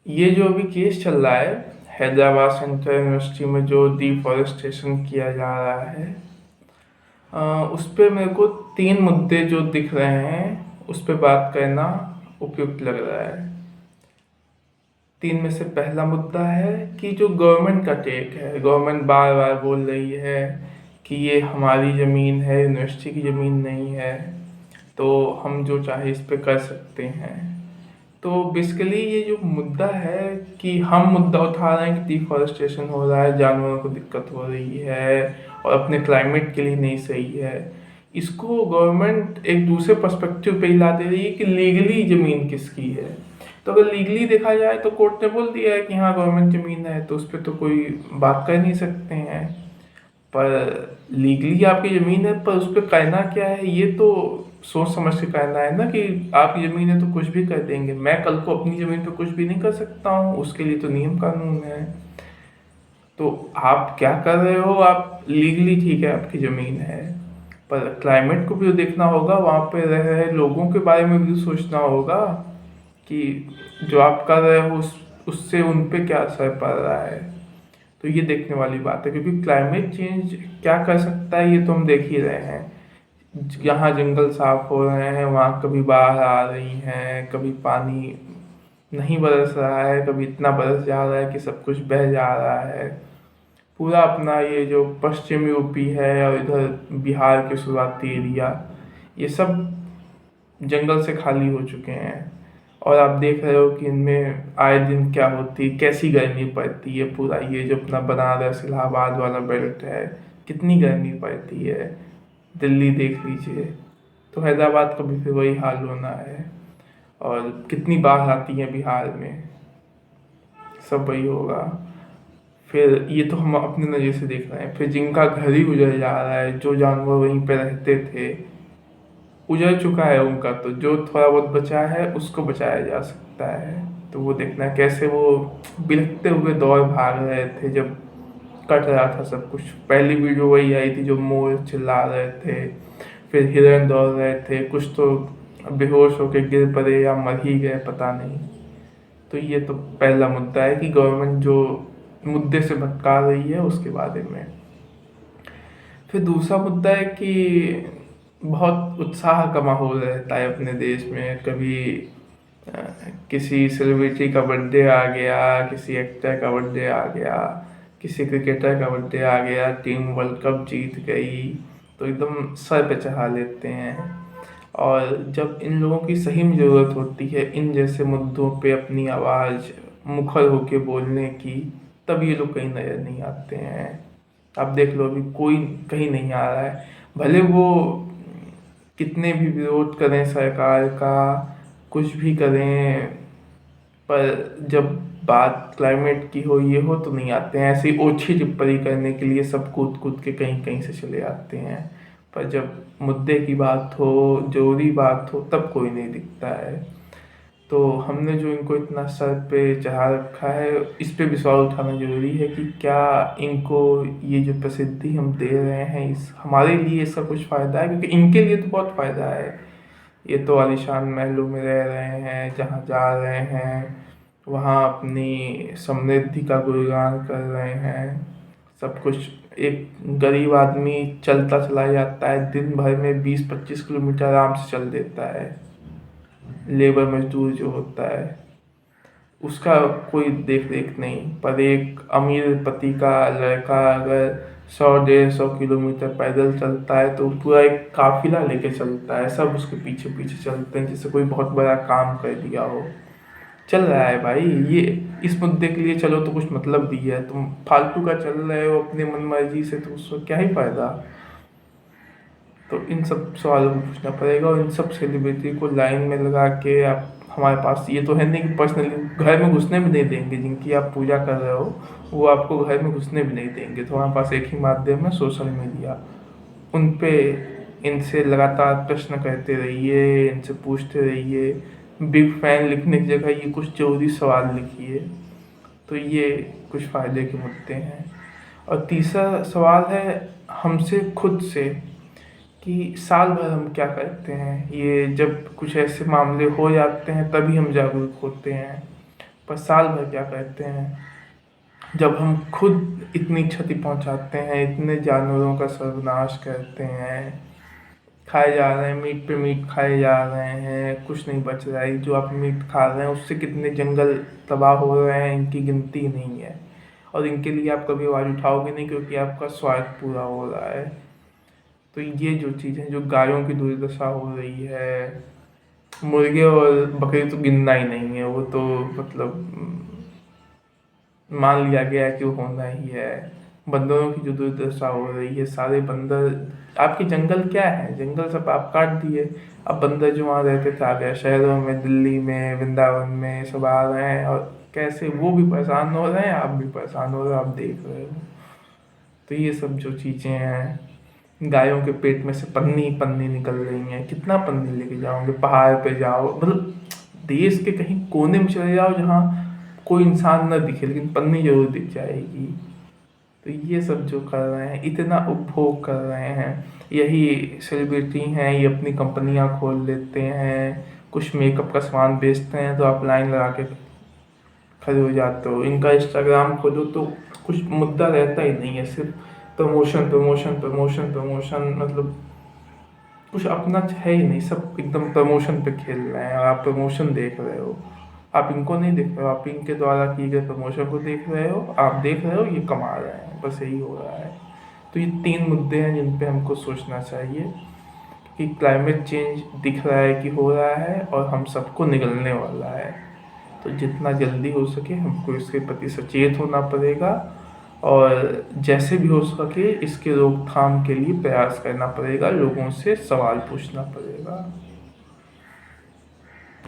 ये जो अभी केस चल रहा है हैदराबाद सेंट्रल यूनिवर्सिटी में जो डिफॉरेस्टेशन किया जा रहा है, उस पे मेरे को तीन मुद्दे जो दिख रहे हैं उस पे बात करना उपयुक्त लग रहा है। तीन में से पहला मुद्दा है कि जो गवर्नमेंट का टेक है, गवर्नमेंट बार बार बोल रही है कि ये हमारी ज़मीन है, यूनिवर्सिटी की ज़मीन नहीं है, तो हम जो चाहे इस पे कर सकते हैं। तो बेसिकली ये जो मुद्दा है कि हम मुद्दा उठा रहे हैं कि डिफॉरेस्टेशन हो रहा है, जानवरों को दिक्कत हो रही है और अपने क्लाइमेट के लिए नहीं सही है। इसको गवर्नमेंट एक दूसरे पर्सपेक्टिव पे ही ला दे रही है कि लीगली ज़मीन किसकी है। तो अगर लीगली देखा जाए तो कोर्ट ने बोल दिया है कि हाँ गवर्नमेंट ज़मीन है, तो उस पर तो कोई बात कर नहीं सकते हैं। पर लीगली आपकी ज़मीन है, पर उस पर करना क्या है ये तो सोच समझ के करना है ना। कि आपकी ज़मीन है तो कुछ भी कर देंगे, मैं कल को अपनी ज़मीन पे कुछ भी नहीं कर सकता हूँ, उसके लिए तो नियम कानून है। तो आप क्या कर रहे हो, आप लीगली ठीक है आपकी ज़मीन है, पर क्लाइमेट को भी तो देखना होगा, वहाँ पे रह रहे लोगों के बारे में भी तो सोचना होगा कि जो आप कर रहे हो उससे उन पे क्या असर पड़ रहा है। तो ये देखने वाली बात है, क्योंकि क्लाइमेट चेंज क्या कर सकता है ये तो हम देख ही रहे हैं। यहाँ जंगल साफ हो रहे हैं, वहाँ कभी बाढ़ आ रही हैं, कभी पानी नहीं बरस रहा है, कभी इतना बरस जा रहा है कि सब कुछ बह जा रहा है। पूरा अपना ये जो पश्चिम यूपी है और इधर बिहार के शुरुआती एरिया, ये सब जंगल से खाली हो चुके हैं। और आप देख रहे हो कि इनमें आए दिन क्या होती, कैसी गर्मी पड़ती है। पूरा ये जो अपना बनारस इलाहाबाद वाला बेल्ट है, कितनी गर्मी पड़ती है। दिल्ली देख लीजिए, तो हैदराबाद का भी फिर वही हाल होना है। और कितनी बाढ़ आती है बिहार में, सब वही होगा। फिर ये तो हम अपने नज़र से देख रहे हैं, फिर जिनका घर ही उजड़ जा रहा है, जो जानवर वहीं पे रहते थे उजड़ चुका है उनका, तो जो थोड़ा बहुत बचा है उसको बचाया जा सकता है। तो वो देखना है कैसे वो बिलखते हुए दौड़ भाग रहे थे जब कट रहा था सब कुछ। पहली वीडियो वही आई थी जो मोर चिल्ला रहे थे, फिर हिरन दौड़ रहे थे, कुछ तो बेहोश होके गिर पड़े या मर ही गए पता नहीं। तो ये तो पहला मुद्दा है कि गवर्नमेंट जो मुद्दे से भटका रही है उसके बारे में। फिर दूसरा मुद्दा है कि बहुत उत्साह का माहौल रहता है अपने देश में। कभी अ, किसी सेलिब्रिटी का बर्थडे आ गया, किसी एक्टर का बर्थडे आ गया, किसी क्रिकेटर का बर्थडे आ गया, टीम वर्ल्ड कप जीत गई, तो एकदम सर पे चढ़ा लेते हैं। और जब इन लोगों की सही में ज़रूरत होती है इन जैसे मुद्दों पे अपनी आवाज़ मुखर होके बोलने की, तब ये लोग कहीं नज़र नहीं आते हैं। आप देख लो अभी कोई कहीं नहीं आ रहा है, भले वो कितने भी विरोध करें सरकार का, कुछ भी करें, पर जब बात क्लाइमेट की हो ये हो तो नहीं आते हैं। ऐसे ही ओछी टिप्पणी करने के लिए सब कूद कूद के कहीं कहीं से चले आते हैं, पर जब मुद्दे की बात हो, जरूरी बात हो, तब कोई नहीं दिखता है। तो हमने जो इनको इतना सर पे चढ़ा रखा है, इस पे भी सवाल उठाना जरूरी है कि क्या इनको ये जो प्रसिद्धि हम दे रहे हैं इस हमारे लिए इसका कुछ फ़ायदा है। क्योंकि इनके लिए तो बहुत फ़ायदा है, ये तो आलीशान महलों में रह रहे हैं, जहाँ जा रहे हैं वहाँ अपनी समृद्धि का गुणगान कर रहे हैं, सब कुछ। एक गरीब आदमी चलता चला जाता है, दिन भर में 20-25 किलोमीटर आराम से चल देता है। लेबर मजदूर जो होता है उसका कोई देख रेख नहीं, पर एक अमीर पति का लड़का अगर 100-150 किलोमीटर पैदल चलता है तो पूरा एक काफिला लेके चलता है, सब उसके पीछे पीछे चलते हैं जैसे कोई बहुत बड़ा काम कर दिया हो। चल रहा है भाई ये, इस मुद्दे के लिए चलो तो कुछ मतलब भी है, तुम फालतू का चल रहे हो अपनी मन मर्जी से तो उसको क्या ही फायदा। तो इन सब सवालों को पूछना पड़ेगा, और इन सब सेलिब्रिटी को लाइन में लगा के आप, हमारे पास ये तो है नहीं कि पर्सनली घर में घुसने भी नहीं देंगे, जिनकी आप पूजा कर रहे हो वो आपको घर में घुसने भी नहीं देंगे। तो हमारे पास एक ही माध्यम है सोशल मीडिया, उन पे इनसे लगातार प्रश्न करते रहिए, इनसे पूछते रहिए। बिग फैन लिखने की जगह ये कुछ जरूरी सवाल लिखिए। तो ये कुछ फ़ायदे के मुद्दे हैं। और तीसरा सवाल है हमसे खुद से कि साल भर हम क्या करते हैं। ये जब कुछ ऐसे मामले हो जाते हैं तभी हम जागरूक होते हैं, पर साल भर क्या करते हैं, जब हम खुद इतनी क्षति पहुंचाते हैं, इतने जानवरों का सर्वनाश करते हैं, खाए जा रहे हैं, मीट पे मीट खाए जा रहे हैं, कुछ नहीं बच रहा है। जो आप मीट खा रहे हैं उससे कितने जंगल तबाह हो रहे हैं, इनकी गिनती नहीं है। और इनके लिए आप कभी आवाज़ उठाओगे नहीं, क्योंकि आपका स्वार्थ पूरा हो रहा है। तो ये जो चीज़ें, जो गायों की दुर्दशा हो रही है, मुर्गे और बकरी तो गिनना ही नहीं है, वो तो मतलब मान लिया गया है कि वो होना ही है। बंदरों की जो दुर्दशा हो रही है, सारे बंदर, आपके जंगल क्या है, जंगल सब आप काट दिए। अब बंदर जो वहाँ रहते थे आ गए शहरों में, दिल्ली में, वृंदावन में, सब आ रहे हैं, और कैसे वो भी परेशान हो रहे हैं, आप भी परेशान हो रहे हो, आप देख रहे हो। तो ये सब जो चीज़ें हैं, गायों के पेट में से पन्नी पन्नी निकल रही हैं, कितना पन्नी लेके जाओगे, पहाड़ पे जाओ, मतलब देश के कहीं कोने में चले जाओ जहाँ कोई इंसान न दिखे, लेकिन पन्नी जरूर दिख जाएगी। तो ये सब जो कर रहे हैं, इतना उपभोग कर रहे हैं, यही सेलिब्रिटी हैं, ये अपनी कंपनियां खोल लेते हैं, कुछ मेकअप का सामान बेचते हैं तो आप लाइन लगा के खड़े हो जाते हो। इनका इंस्टाग्राम खोलो तो कुछ मुद्दा रहता ही नहीं है, सिर्फ प्रमोशन प्रमोशन प्रमोशन प्रमोशन, मतलब कुछ अपना है ही नहीं, सब एकदम प्रमोशन पे खेल रहे हैं, और आप प्रमोशन देख रहे हो। आप इनको नहीं देख रहे हो, आप इनके द्वारा किए गए प्रमोशन को देख रहे हो, आप देख रहे हो ये कमा रहे हैं, बस यही हो रहा है। तो ये 3 मुद्दे हैं जिन पे हमको सोचना चाहिए कि क्लाइमेट चेंज दिख रहा है कि हो रहा है, और हम सबको निगलने वाला है। तो जितना जल्दी हो सके हमको इसके प्रति सचेत होना पड़ेगा, और जैसे भी हो सके इसके रोकथाम के लिए प्रयास करना पड़ेगा, लोगों से सवाल पूछना पड़ेगा।